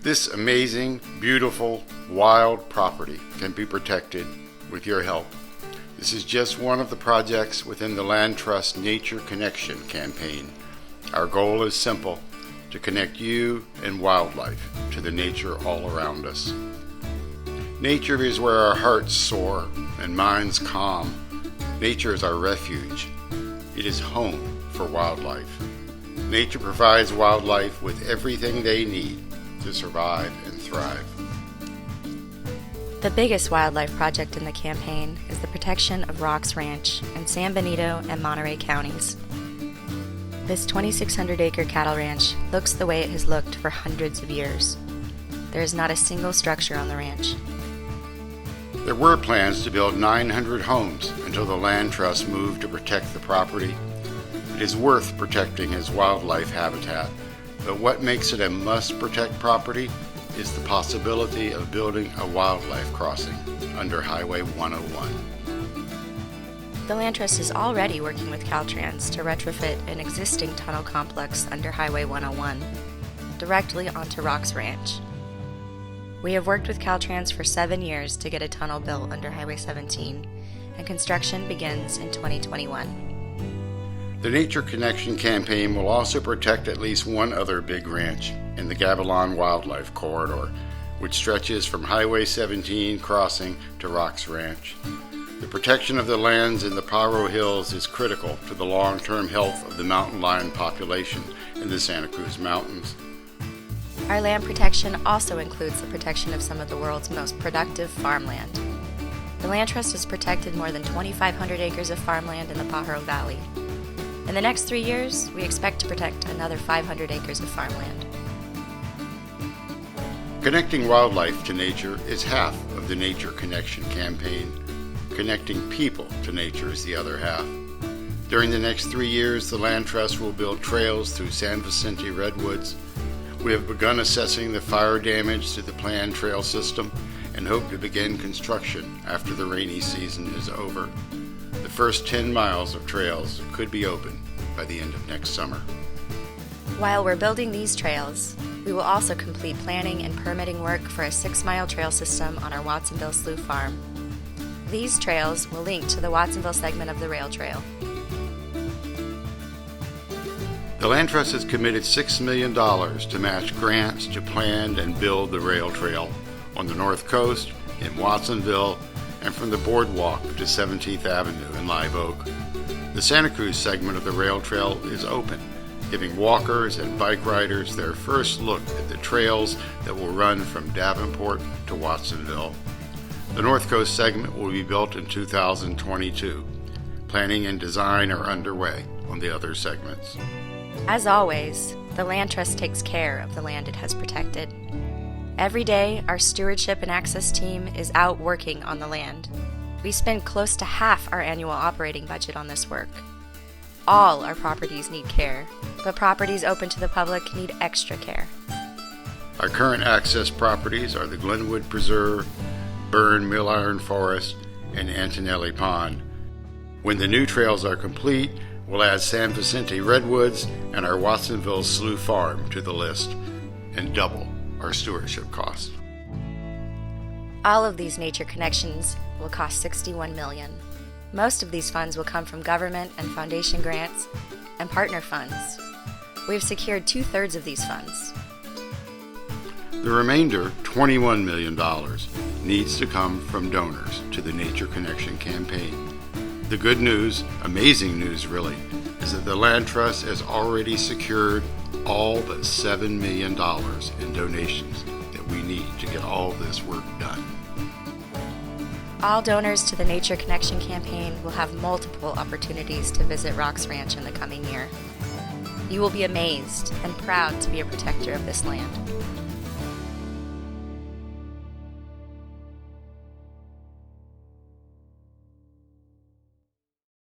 This amazing, beautiful, wild property can be protected with your help. This is just one of the projects within the Land Trust Nature Connection campaign. Our goal is simple: to connect you and wildlife to the nature all around us. Nature is where our hearts soar and minds calm. Nature is our refuge. It is home for wildlife. Nature provides wildlife with everything they need to survive and thrive. The biggest wildlife project in the campaign is the protection of Rocks Ranch in San Benito and Monterey counties. This 2,600-acre cattle ranch looks the way it has looked for hundreds of years. There is not a single structure on the ranch. There were plans to build 900 homes until the Land Trust moved to protect the property. It is worth protecting as wildlife habitat, but what makes it a must-protect property is the possibility of building a wildlife crossing under Highway 101. The Land Trust is already working with Caltrans to retrofit an existing tunnel complex under Highway 101 directly onto Rocks Ranch. We have worked with Caltrans for 7 years to get a tunnel built under Highway 17, and construction begins in 2021. The Nature Connection campaign will also protect at least one other big ranch in the Gavilan Wildlife Corridor, which stretches from Highway 17 crossing to Rocks Ranch. The protection of the lands in the Paro Hills is critical to the long-term health of the mountain lion population in the Santa Cruz Mountains. Our land protection also includes the protection of some of the world's most productive farmland. The Land Trust has protected more than 2,500 acres of farmland in the Pajaro Valley. In the next 3 years, we expect to protect another 500 acres of farmland. Connecting wildlife to nature is half of the Nature Connection campaign. Connecting people to nature is the other half. During the next 3 years, the Land Trust will build trails through San Vicente redwoods. We have begun assessing the fire damage to the planned trail system and hope to begin construction after the rainy season is over. The first 10 miles of trails could be open by the end of next summer. While we're building these trails, we will also complete planning and permitting work for a 6-mile trail system on our Watsonville Slough Farm. These trails will link to the Watsonville segment of the rail trail. The Land Trust has committed $6 million to match grants to plan and build the rail trail on the North Coast, in Watsonville, and from the boardwalk to 17th Avenue in Live Oak. The Santa Cruz segment of the rail trail is open, giving walkers and bike riders their first look at the trails that will run from Davenport to Watsonville. The North Coast segment will be built in 2022. Planning and design are underway on the other segments. As always, the Land Trust takes care of the land it has protected. Every day, our stewardship and access team is out working on the land. We spend close to half our annual operating budget on this work. All our properties need care, but properties open to the public need extra care. Our current access properties are the Glenwood Preserve, Burn Mill Iron Forest, and Antonelli Pond. When the new trails are complete, we'll add San Vicente Redwoods and our Watsonville Slough Farm to the list and double our stewardship costs. All of these nature connections will cost $61 million. Most of these funds will come from government and foundation grants and partner funds. We have secured 2/3 of these funds. The remainder, $21 million, needs to come from donors to the Nature Connection campaign. The good news, amazing news really, is that the Land Trust has already secured all but $7 million in donations that we need to get all this work done. All donors to the Nature Connection campaign will have multiple opportunities to visit Rocks Ranch in the coming year. You will be amazed and proud to be a protector of this land.